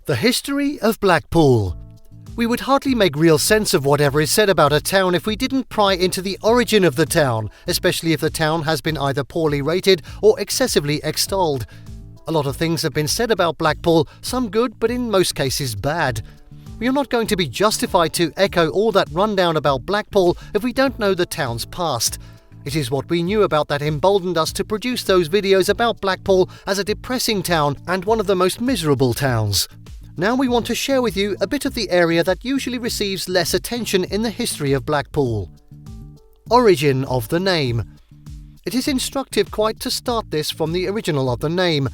The history of Blackpool. We would hardly make real sense of whatever is said about a town if we didn't pry into the origin of the town, especially if the town has been either poorly rated or excessively extolled. A lot of things have been said about Blackpool, some good but in most cases bad. We are not going to be justified to echo all that rundown about Blackpool if we don't know the town's past. It is what we knew about that emboldened us to produce those videos about Blackpool as a depressing town and one of the most miserable towns. Now we want to share with you a bit of the area that usually receives less attention in the history of Blackpool. Origin of the name. It is instructive quite to start this from the original of the name.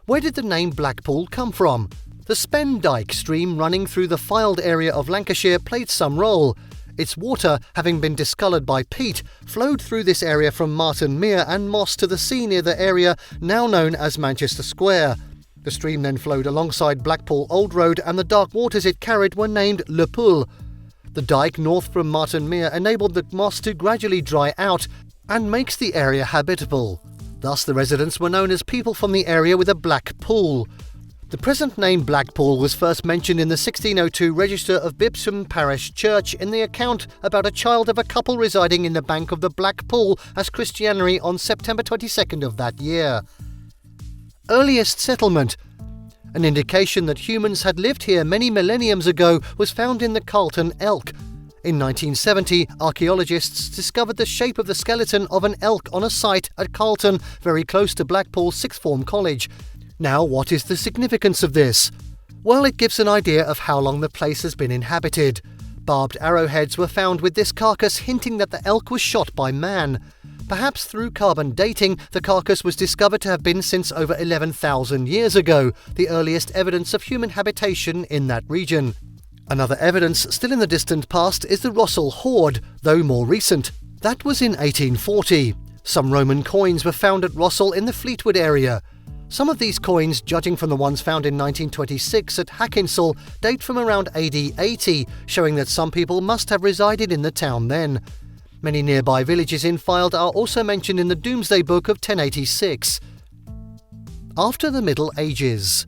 Where did the name Blackpool come from? The Spen Dyke stream running through the Fylde area of Lancashire played some role. Its water, having been discolored by peat, flowed through this area from Marton Mere and Moss to the sea near the area now known as Manchester Square. The stream then flowed alongside Blackpool Old Road and the dark waters it carried were named Le Pool. The dyke north from Marton Mere enabled the moss to gradually dry out and makes the area habitable. Thus the residents were known as people from the area with a black pool. The present name Blackpool was first mentioned in the 1602 Register of Bibsome Parish Church in the account about a child of a couple residing in the bank of the Black Pool as Christianity on September 22nd of that year. Earliest settlement. An indication that humans had lived here many millenniums ago was found in the Carlton elk. In 1970, archaeologists discovered the shape of the skeleton of an elk on a site at Carlton, very close to Blackpool Sixth Form College. Now, what is the significance of this? Well, it gives an idea of how long the place has been inhabited. Barbed arrowheads were found with this carcass, hinting that the elk was shot by man. Perhaps through carbon dating, the carcass was discovered to have been since over 11,000 years ago, the earliest evidence of human habitation in that region. Another evidence, still in the distant past, is the Rossall hoard, though more recent. That was in 1840. Some Roman coins were found at Rossall in the Fleetwood area. Some of these coins, judging from the ones found in 1926 at Hackinsall, date from around AD 80, showing that some people must have resided in the town then. Many nearby villages in Fylde are also mentioned in the Domesday Book of 1086. After the Middle Ages.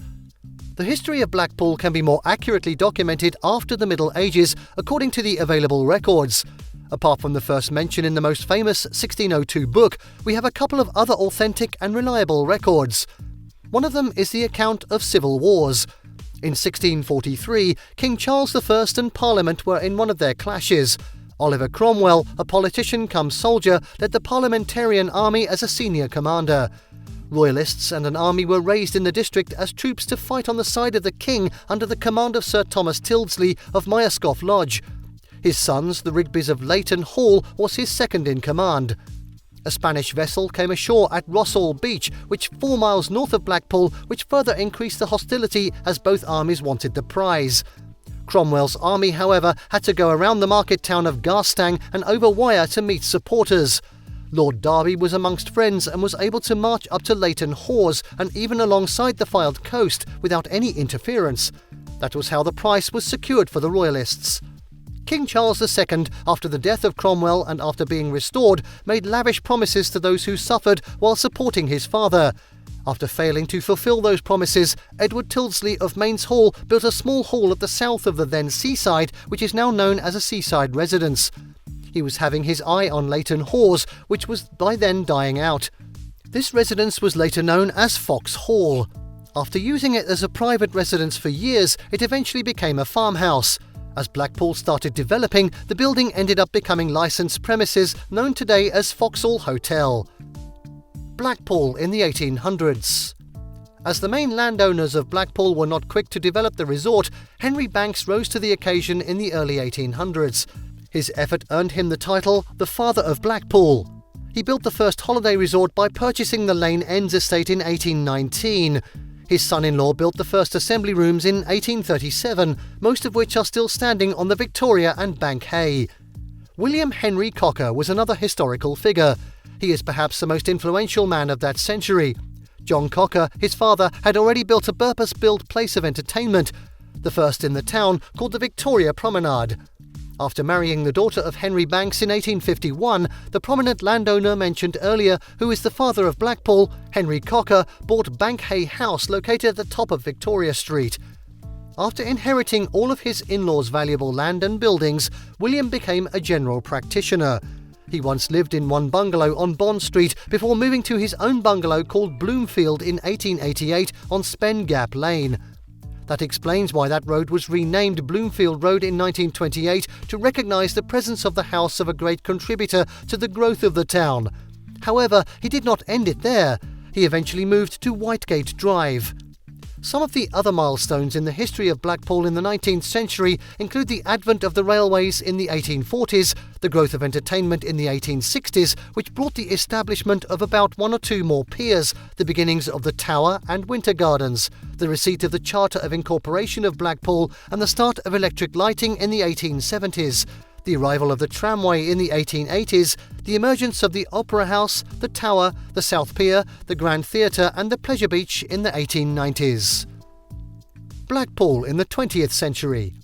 The history of Blackpool can be more accurately documented after the Middle Ages according to the available records. Apart from the first mention in the most famous 1602 book, we have a couple of other authentic and reliable records. One of them is the account of civil wars. In 1643, King Charles I and Parliament were in one of their clashes. Oliver Cromwell, a politician cum soldier, led the Parliamentarian army as a senior commander. Royalists and an army were raised in the district as troops to fight on the side of the king under the command of Sir Thomas Tildesley of Myerscough Lodge. His sons, the Rigbys of Leighton Hall, was his second in command. A Spanish vessel came ashore at Rossall Beach, which 4 miles north of Blackpool, which further increased the hostility as both armies wanted the prize. Cromwell's army, however, had to go around the market town of Garstang and over wire to meet supporters. Lord Derby was amongst friends and was able to march up to Leighton Hawes and even alongside the Fylde coast without any interference. That was how the prize was secured for the Royalists. King Charles II, after the death of Cromwell and after being restored, made lavish promises to those who suffered while supporting his father. After failing to fulfil those promises, Edward Tildesley of Mains Hall built a small hall at the south of the then seaside, which is now known as a seaside residence. He was having his eye on Leighton Hawes, which was by then dying out. This residence was later known as Fox Hall. After using it as a private residence for years, it eventually became a farmhouse. As Blackpool started developing, the building ended up becoming licensed premises known today as Foxhall Hotel. Blackpool in the 1800s. As the main landowners of Blackpool were not quick to develop the resort, Henry Banks rose to the occasion in the early 1800s. His effort earned him the title the Father of Blackpool. He built the first holiday resort by purchasing the Lane Ends estate in 1819. His son-in-law built the first assembly rooms in 1837, most of which are still standing on the Victoria and Bank Hay. William Henry Cocker was another historical figure. He is perhaps the most influential man of that century. John Cocker, his father, had already built a purpose-built place of entertainment, the first in the town, called the Victoria Promenade. After marrying the daughter of Henry Banks in 1851, the prominent landowner mentioned earlier, who is the father of Blackpool, Henry Cocker, bought Bank Hay House located at the top of Victoria Street. After inheriting all of his in-laws' valuable land and buildings, William became a general practitioner. He once lived in one bungalow on Bond Street before moving to his own bungalow called Bloomfield in 1888 on Spen Gap Lane. That explains why that road was renamed Bloomfield Road in 1928 to recognise the presence of the house of a great contributor to the growth of the town. However, he did not end it there. He eventually moved to Whitegate Drive. Some of the other milestones in the history of Blackpool in the 19th century include the advent of the railways in the 1840s, the growth of entertainment in the 1860s, which brought the establishment of about one or two more piers, the beginnings of the Tower and Winter Gardens, the receipt of the Charter of Incorporation of Blackpool, and the start of electric lighting in the 1870s. The arrival of the tramway in the 1880s, the emergence of the Opera House, the Tower, the South Pier, the Grand Theatre and the Pleasure Beach in the 1890s. Blackpool in the 20th century.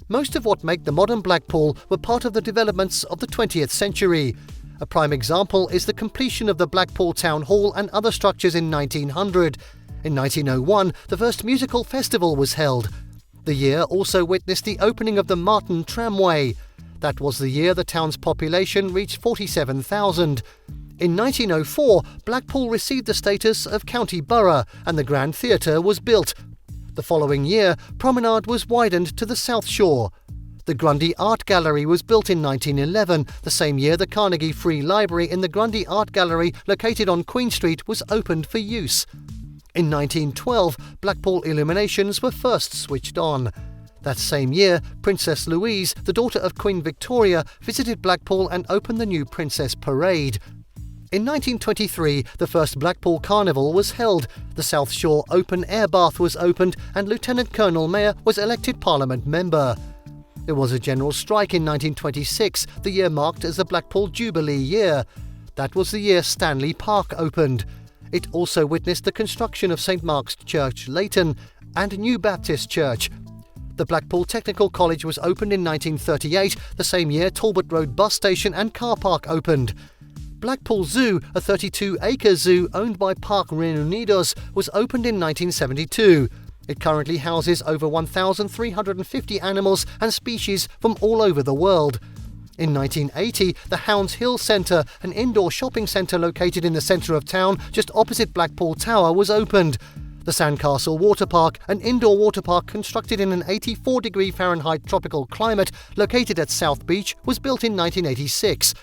Most of what make the modern Blackpool were part of the developments of the 20th century. A prime example is the completion of the Blackpool Town Hall and other structures in 1900. In 1901, the first musical festival was held. The year also witnessed the opening of the Marton Tramway. That was the year the town's population reached 47,000. In 1904, Blackpool received the status of county borough and the Grand Theatre was built. The following year, Promenade was widened to the South Shore. The Grundy Art Gallery was built in 1911. The same year, the Carnegie Free Library in the Grundy Art Gallery, located on Queen Street, was opened for use. In 1912, Blackpool illuminations were first switched on. That same year, Princess Louise, the daughter of Queen Victoria, visited Blackpool and opened the new Princess Parade. In 1923, the first Blackpool Carnival was held, the South Shore Open Air Bath was opened, and Lieutenant Colonel Mayor was elected Parliament member. There was a general strike in 1926, the year marked as the Blackpool Jubilee year. That was the year Stanley Park opened. It also witnessed the construction of St Mark's Church, Leighton, and New Baptist Church. The Blackpool Technical College was opened in 1938, the same year Talbot Road Bus Station and Car Park opened. Blackpool Zoo, a 32-acre zoo owned by Parque Reunidos, was opened in 1972. It currently houses over 1,350 animals and species from all over the world. In 1980, the Hounds Hill Centre, an indoor shopping centre located in the centre of town just opposite Blackpool Tower, was opened. The Sandcastle Water Park, an indoor water park constructed in an 84-degree Fahrenheit tropical climate located at South Beach, was built in 1986.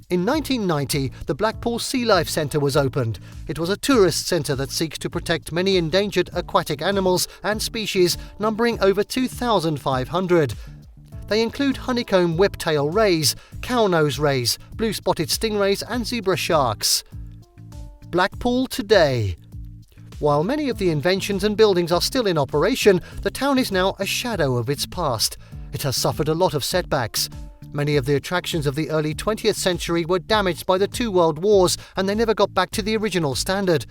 In 1990, the Blackpool Sea Life Centre was opened. It was a tourist centre that seeks to protect many endangered aquatic animals and species, numbering over 2,500. They include honeycomb whiptail rays, cownose rays, blue-spotted stingrays and zebra sharks. Blackpool today. While many of the inventions and buildings are still in operation, the town is now a shadow of its past. It has suffered a lot of setbacks. Many of the attractions of the early 20th century were damaged by the two world wars and they never got back to the original standard.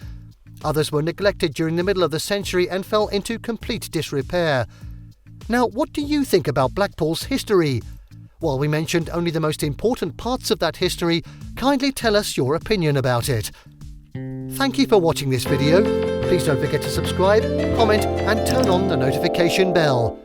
Others were neglected during the middle of the century and fell into complete disrepair. Now, what do you think about Blackpool's history? While we mentioned only the most important parts of that history, kindly tell us your opinion about it. Thank you for watching this video. Please don't forget to subscribe, comment and turn on the notification bell.